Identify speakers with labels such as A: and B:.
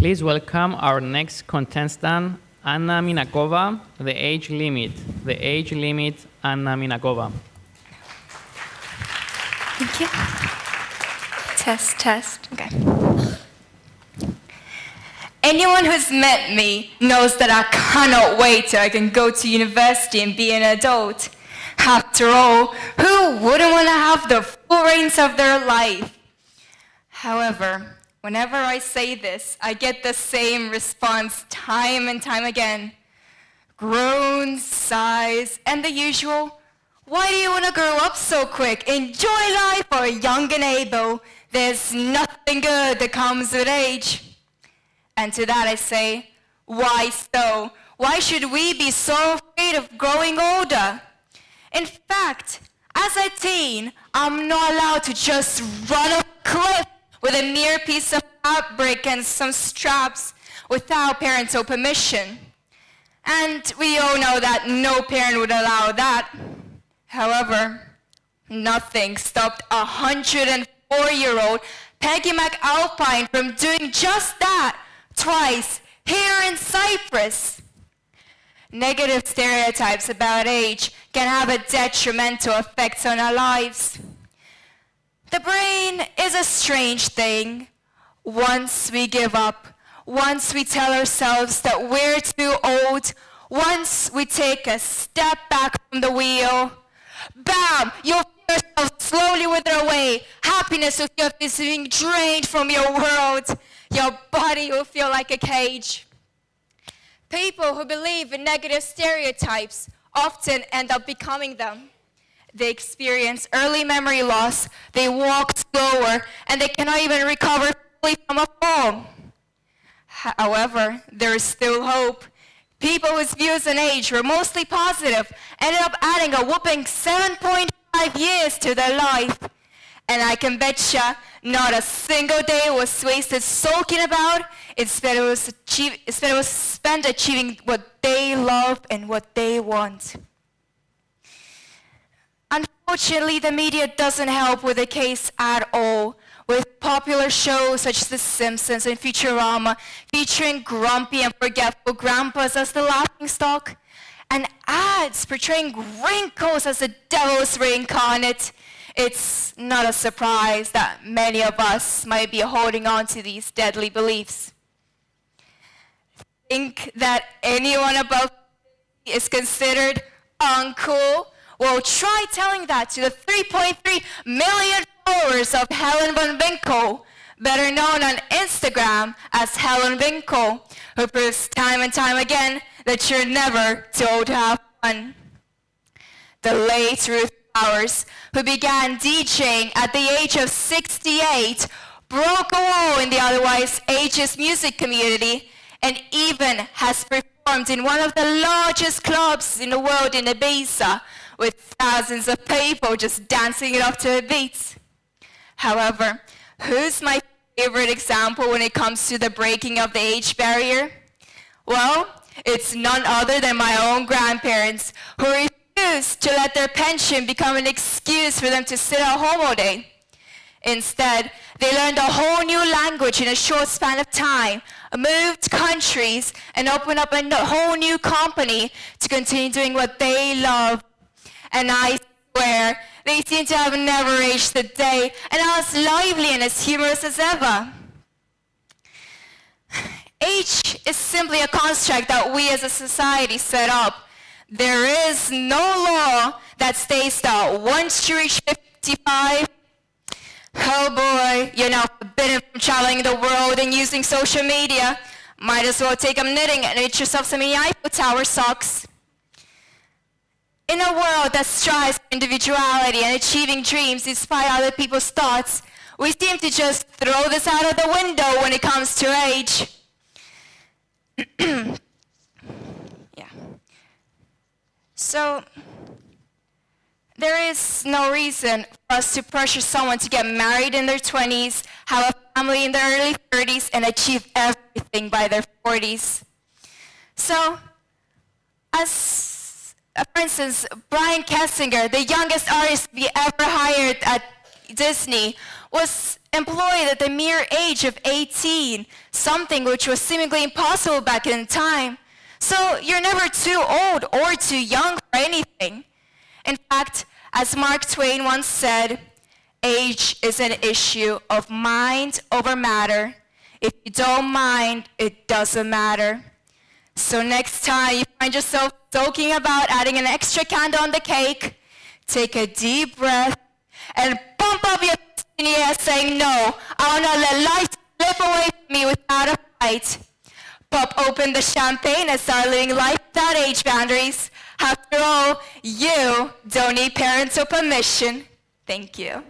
A: Please welcome our next contestant, Anna Minakova, the age limit. The age limit, Anna Minakova.
B: Thank you. Test. Okay. Anyone who's met me knows that I cannot wait till I can go to university and be an adult. After all, who wouldn't want to have the full reins of their life? However, whenever I say this, I get the same response time and time again. Groans, sighs, and the usual, why do you want to grow up so quick? Enjoy life while young and able. There's nothing good that comes with age. And to that I say, why so? Why should we be so afraid of growing older? In fact, as a teen, I'm not allowed to just run off a cliff with a mere piece of fabric and some straps without parental permission. And we all know that no parent would allow that. However, nothing stopped a 104-year-old Peggy McAlpine from doing just that twice here in Cyprus. Negative stereotypes about age can have a detrimental effect on our lives. The brain is a strange thing. Once we give up, once we tell ourselves that we're too old, once we take a step back from the wheel, bam! You'll feel yourself slowly wither away. Happiness will feel is being drained from your world. Your body will feel like a cage. People who believe in negative stereotypes often end up becoming them. They experience early memory loss, they walk slower, and they cannot even recover fully from a fall. However, there is still hope. People whose views on age were mostly positive ended up adding a whopping 7.5 years to their life. And I can betcha not a single day was wasted sulking about. Instead, it was spent achieving what they love and what they want. Unfortunately, the media doesn't help with the case at all. With popular shows such as The Simpsons and Futurama featuring grumpy and forgetful grandpas as the laughingstock, and ads portraying wrinkles as the devil's reincarnate, it's not a surprise that many of us might be holding on to these deadly beliefs. Think that anyone above is considered uncool? Well, try telling that to the 3.3 million followers of Helen von Winkle, better known on Instagram as Helen Winkle, who proves time and time again that you're never too old to have fun. The late Ruth Powers, who began DJing at the age of 68, broke a wall in the otherwise ageist music community and even has performed in one of the largest clubs in the world in Ibiza, with thousands of people just dancing it up to her beats. However, who's my favorite example when it comes to the breaking of the age barrier? Well, it's none other than my own grandparents, who refused to let their pension become an excuse for them to sit at home all day. Instead, they learned a whole new language in a short span of time, moved countries, and opened up a whole new company to continue doing what they love. And I swear, they seem to have never aged a day and are as lively and as humorous as ever. Age is simply a construct that we as a society set up. There is no law that states that once you reach 55, oh boy, you're now forbidden from traveling the world and using social media. Might as well take up knitting and knit yourself some Eiffel Tower socks. In a world that strives for individuality and achieving dreams despite other people's thoughts, we seem to just throw this out of the window when it comes to age. Yeah. So, there is no reason for us to pressure someone to get married in their 20s, have a family in their early 30s, and achieve everything by their 40s. So, for instance, Brian Kessinger, the youngest artist we ever hired at Disney, was employed at the mere age of 18, something which was seemingly impossible back in time. So you're never too old or too young for anything. In fact, as Mark Twain once said, age is an issue of mind over matter. If you don't mind, it doesn't matter. So next time you find yourself talking about adding an extra candle on the cake, take a deep breath and pump up your fist in the air saying, no, I will not let life slip away from me without a fight. Pop open the champagne and start living life without age boundaries. After all, you don't need parental permission. Thank you.